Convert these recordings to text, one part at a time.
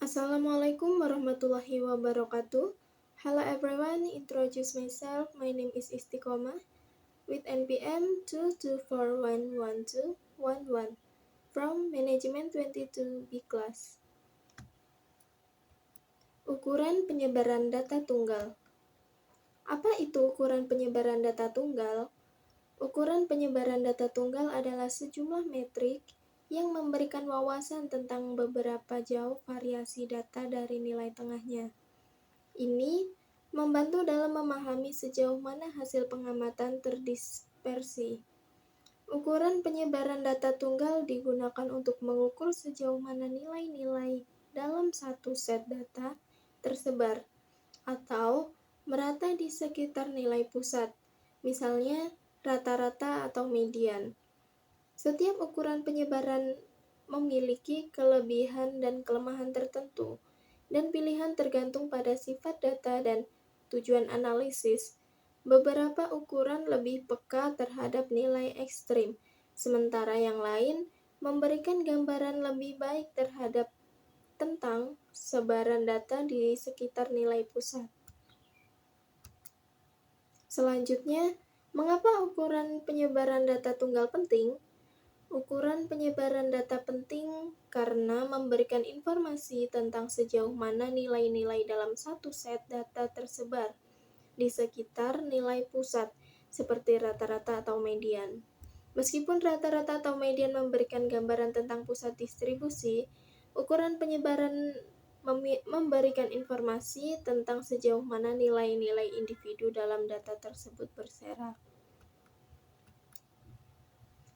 Assalamualaikum warahmatullahi wabarakatuh. Hello everyone, introduce myself. My name is Istiqomah with NPM 224112111 from Management 22 B Class. Ukuran penyebaran data tunggal. Apa itu ukuran penyebaran data tunggal? Ukuran penyebaran data tunggal adalah sejumlah metrik yang memberikan wawasan tentang beberapa jauh variasi data dari nilai tengahnya. Ini membantu dalam memahami sejauh mana hasil pengamatan terdispersi. Ukuran penyebaran data tunggal digunakan untuk mengukur sejauh mana nilai-nilai dalam satu set data tersebar atau merata di sekitar nilai pusat, misalnya rata-rata atau median. Setiap ukuran penyebaran memiliki kelebihan dan kelemahan tertentu, dan pilihan tergantung pada sifat data dan tujuan analisis. Beberapa ukuran lebih peka terhadap nilai ekstrim, sementara yang lain memberikan gambaran lebih baik terhadap tentang sebaran data di sekitar nilai pusat. Selanjutnya, mengapa ukuran penyebaran data tunggal penting? Ukuran penyebaran data penting karena memberikan informasi tentang sejauh mana nilai-nilai dalam satu set data tersebar di sekitar nilai pusat, seperti rata-rata atau median. Meskipun rata-rata atau median memberikan gambaran tentang pusat distribusi, ukuran penyebaran memberikan informasi tentang sejauh mana nilai-nilai individu dalam data tersebut berserak.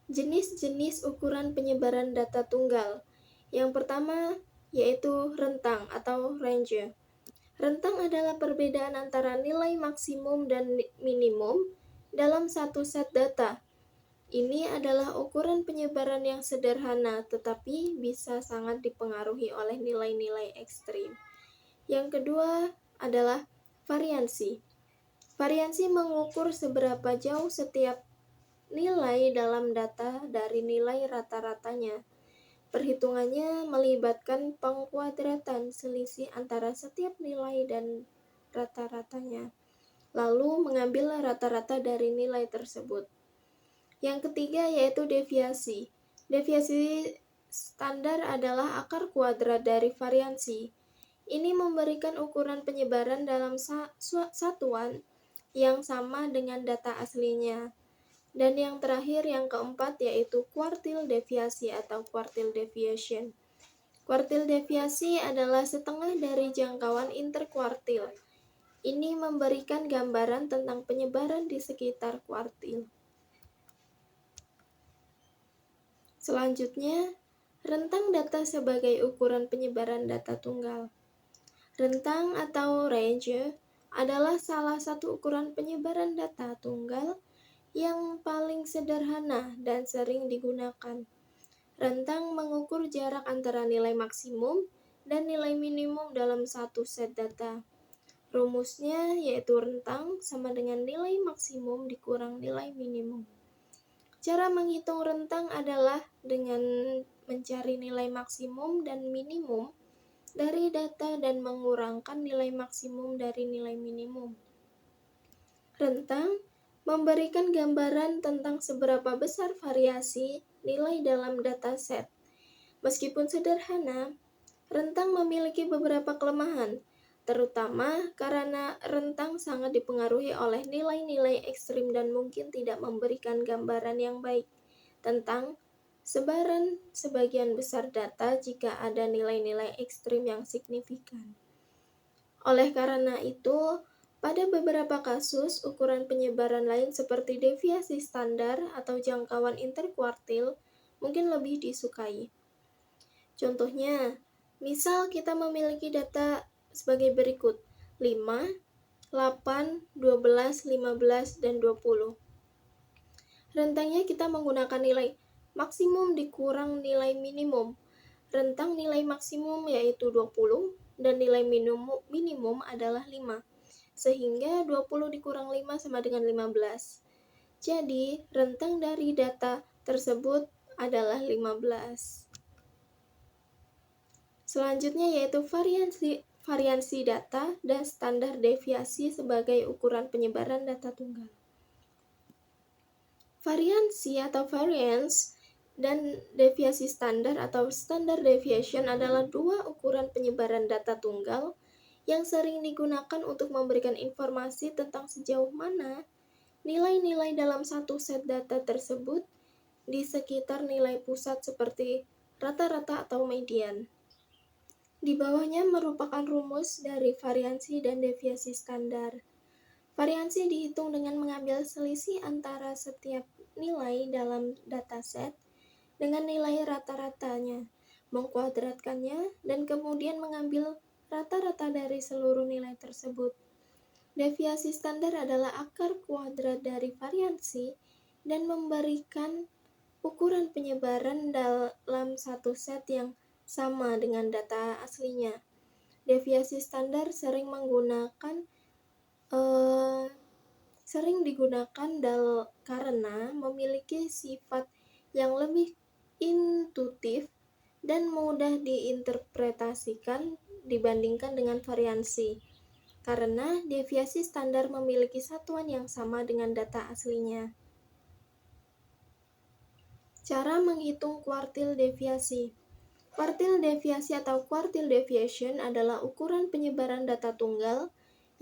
Jenis-jenis ukuran penyebaran data tunggal. Yang pertama yaitu rentang atau range. Rentang adalah perbedaan antara nilai maksimum dan minimum dalam satu set data. Ini adalah ukuran penyebaran yang sederhana, tetapi bisa sangat dipengaruhi oleh nilai-nilai ekstrim. Yang kedua adalah variansi. Variansi mengukur seberapa jauh setiap nilai dalam data dari nilai rata-ratanya. Perhitungannya melibatkan pengkuadratan selisih antara setiap nilai dan rata-ratanya, lalu mengambil rata-rata dari nilai tersebut. Yang ketiga yaitu deviasi. Deviasi standar adalah akar kuadrat dari variansi. Ini memberikan ukuran penyebaran dalam satuan yang sama dengan data aslinya. Dan yang terakhir, yang keempat, yaitu kuartil deviasi atau quartile deviation. Kuartil deviasi adalah setengah dari jangkauan interkuartil. Ini memberikan gambaran tentang penyebaran di sekitar kuartil. Selanjutnya, rentang data sebagai ukuran penyebaran data tunggal. Rentang atau range adalah salah satu ukuran penyebaran data tunggal yang paling sederhana dan sering digunakan. Rentang mengukur jarak antara nilai maksimum dan nilai minimum dalam satu set data. Rumusnya yaitu rentang sama dengan nilai maksimum dikurang nilai minimum. Cara menghitung rentang adalah dengan mencari nilai maksimum dan minimum dari data dan mengurangkan nilai maksimum dari nilai minimum. Rentang memberikan gambaran tentang seberapa besar variasi nilai dalam dataset. Meskipun sederhana, rentang memiliki beberapa kelemahan, terutama karena rentang sangat dipengaruhi oleh nilai-nilai ekstrim dan mungkin tidak memberikan gambaran yang baik tentang sebaran sebagian besar data jika ada nilai-nilai ekstrim yang signifikan. Oleh karena itu, pada beberapa kasus, ukuran penyebaran lain seperti deviasi standar atau jangkauan interkuartil mungkin lebih disukai. Contohnya, misal kita memiliki data sebagai berikut: 5, 8, 12, 15, dan 20. Rentangnya kita menggunakan nilai maksimum dikurang nilai minimum. Rentang nilai maksimum yaitu 20 dan nilai minimum adalah 5. Sehingga 20 dikurang 5 sama dengan 15. Jadi, rentang dari data tersebut adalah 15. Selanjutnya yaitu variansi data dan standar deviasi sebagai ukuran penyebaran data tunggal. Variansi atau variance dan deviasi standar atau standard deviation adalah dua ukuran penyebaran data tunggal yang sering digunakan untuk memberikan informasi tentang sejauh mana nilai-nilai dalam satu set data tersebut di sekitar nilai pusat seperti rata-rata atau median. Di bawahnya merupakan rumus dari variansi dan deviasi standar. Variansi dihitung dengan mengambil selisih antara setiap nilai dalam dataset dengan nilai rata-ratanya, mengkuadratkannya, dan kemudian mengambil rata-rata dari seluruh nilai tersebut. Deviasi standar adalah akar kuadrat dari variansi dan memberikan ukuran penyebaran dalam satu set yang sama dengan data aslinya. Deviasi standar sering digunakan karena memiliki sifat yang lebih intuitif dan mudah diinterpretasikan dibandingkan dengan variansi. Karena deviasi standar memiliki satuan yang sama dengan data aslinya. Cara menghitung kuartil deviasi. Kuartil deviasi atau quartile deviation adalah ukuran penyebaran data tunggal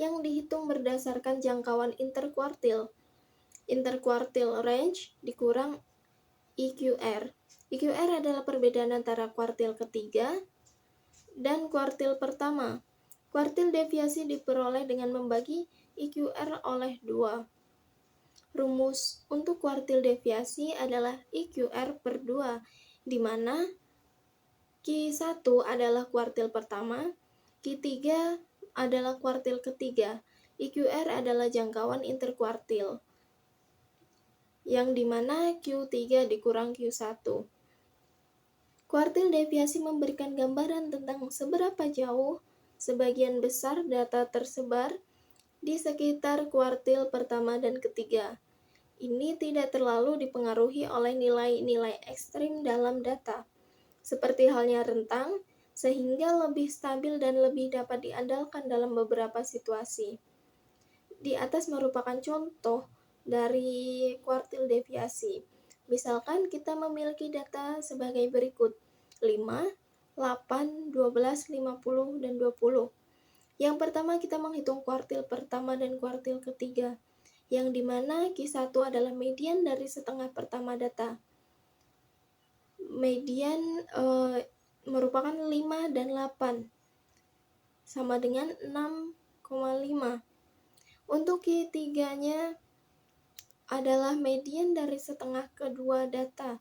yang dihitung berdasarkan jangkauan interkuartil. Interkuartil range dikurang EQR. EQR adalah perbedaan antara kuartil ketiga dan kuartil pertama. Kuartil deviasi diperoleh dengan membagi EQR oleh 2. Rumus untuk kuartil deviasi adalah EQR per 2, di mana Q1 adalah kuartil pertama, Q3 adalah kuartil ketiga. EQR adalah jangkauan interkuartil, yang dimana Q3 dikurang Q1. Kuartil deviasi memberikan gambaran tentang seberapa jauh sebagian besar data tersebar di sekitar kuartil pertama dan ketiga. Ini tidak terlalu dipengaruhi oleh nilai-nilai ekstrim dalam data, seperti halnya rentang, sehingga lebih stabil dan lebih dapat diandalkan dalam beberapa situasi. Di atas merupakan contoh dari kuartil deviasi. Misalkan kita memiliki data sebagai berikut: 5, 8, 12, 50, dan 20. Yang pertama kita menghitung kuartil pertama dan kuartil ketiga, yang dimana Q1 adalah median dari setengah pertama data. Median merupakan 5 dan 8, sama dengan 6,5. Untuk Q3-nya adalah median dari setengah kedua data.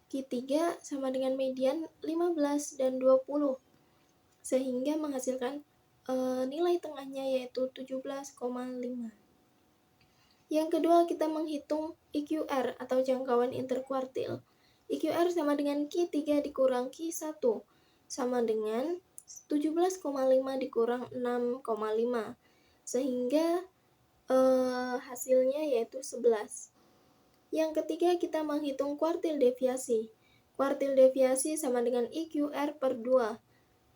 Q3 sama dengan median 15 dan 20, sehingga menghasilkan nilai tengahnya yaitu 17,5. Yang kedua, kita menghitung EQR atau jangkauan interkuartil. EQR sama dengan Q3 dikurang Q1, sama dengan 17,5 dikurang 6,5, sehingga hasilnya yaitu 11. Yang ketiga, kita menghitung kuartil deviasi. Kuartil deviasi sama dengan EQR per 2,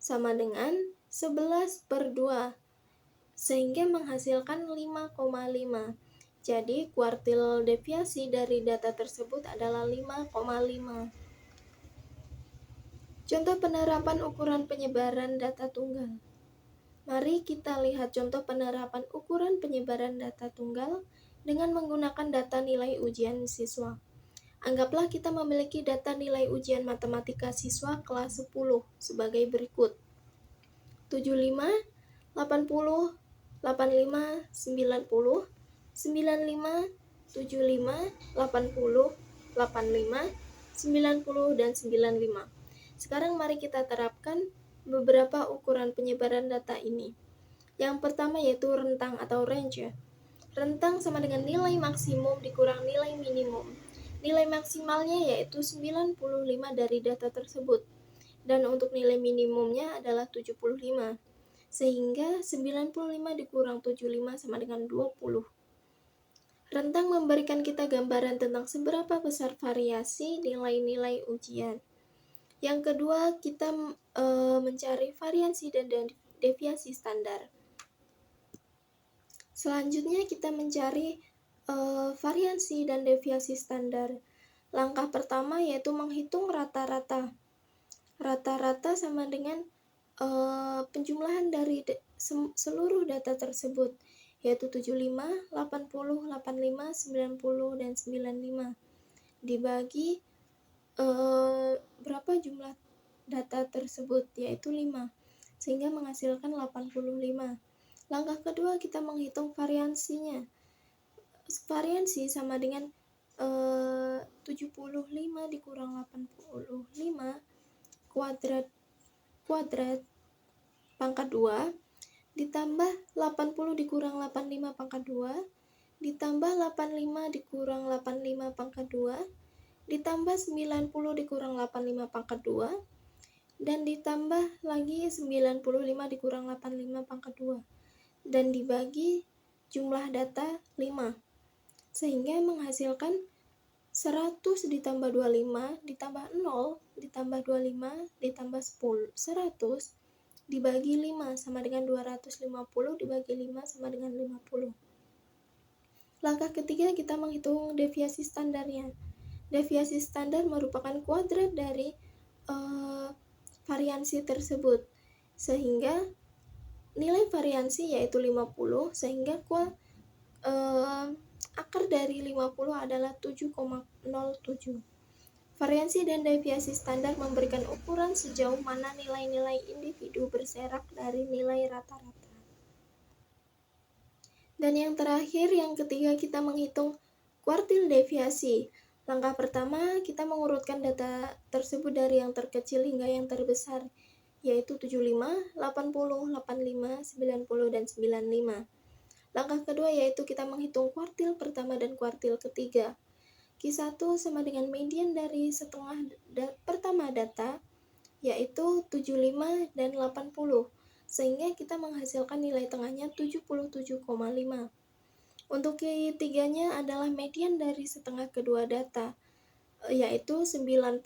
sama dengan 11 per 2, sehingga menghasilkan 5,5. Jadi, kuartil deviasi dari data tersebut adalah 5,5. Contoh penerapan ukuran penyebaran data tunggal. Mari kita lihat contoh penerapan ukuran penyebaran data tunggal dengan menggunakan data nilai ujian siswa. Anggaplah kita memiliki data nilai ujian matematika siswa kelas 10 sebagai berikut: 75, 80, 85, 90, 95, 75, 80, 85, 90, dan 95. Sekarang mari kita terapkan beberapa ukuran penyebaran data ini. Yang pertama yaitu rentang atau range. Rentang sama dengan nilai maksimum dikurang nilai minimum. Nilai maksimalnya yaitu 95 dari data tersebut, dan untuk nilai minimumnya adalah 75. Sehingga 95 dikurang 75 sama dengan 20. Rentang memberikan kita gambaran tentang seberapa besar variasi nilai-nilai ujian. Yang kedua, kita mencari variansi dan deviasi standar. Selanjutnya kita mencari variansi dan deviasi standar. Langkah pertama yaitu menghitung rata-rata. Rata-rata sama dengan penjumlahan dari seluruh data tersebut, yaitu 75, 80, 85, 90, dan 95. Dibagi berapa jumlah data tersebut, yaitu 5, sehingga menghasilkan 85. Langkah kedua kita menghitung variansinya. Variansi sama dengan 75 dikurang 85 kuadrat pangkat 2 ditambah 80 dikurang 85 pangkat 2 ditambah 85 dikurang 85 pangkat 2 ditambah 90 dikurang 85 pangkat 2 dan ditambah lagi 95 dikurang 85 pangkat 2 dan dibagi jumlah data 5, sehingga menghasilkan 100 ditambah 25 ditambah 0 ditambah 25 ditambah 100 dibagi 5 sama dengan 250 dibagi 5 sama dengan 50. Langkah ketiga kita menghitung deviasi standarnya. Deviasi standar merupakan kuadrat dari variansi tersebut, sehingga nilai variansi yaitu 50, sehingga akar dari 50 adalah 7,07. Variansi dan deviasi standar memberikan ukuran sejauh mana nilai-nilai individu berserak dari nilai rata-rata. Dan yang terakhir, yang ketiga, kita menghitung kuartil deviasi. Langkah pertama, kita mengurutkan data tersebut dari yang terkecil hingga yang terbesar, yaitu 75, 80, 85, 90, dan 95. Langkah kedua yaitu kita menghitung kuartil pertama dan kuartil ketiga. Q1 sama dengan median dari setengah pertama data, yaitu 75 dan 80, sehingga kita menghasilkan nilai tengahnya 77,5. Untuk Q3-nya adalah median dari setengah kedua data, yaitu 90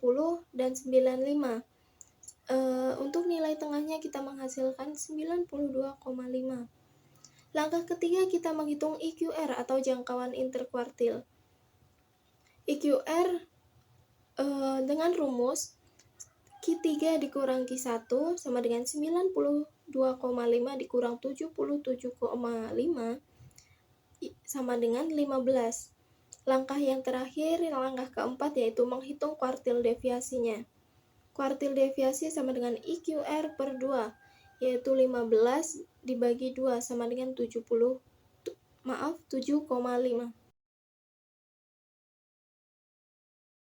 dan 95. Untuk nilai tengahnya kita menghasilkan 92,5. Langkah ketiga kita menghitung IQR atau jangkauan interkuartil. IQR dengan rumus Q3 dikurang Q1 sama dengan 92,5 dikurang 77,5 sama dengan 15. Langkah yang terakhir, langkah keempat yaitu menghitung kuartil deviasinya. Kuartil deviasi sama dengan IQR per 2, yaitu 15 dibagi 2 sama dengan 7,5.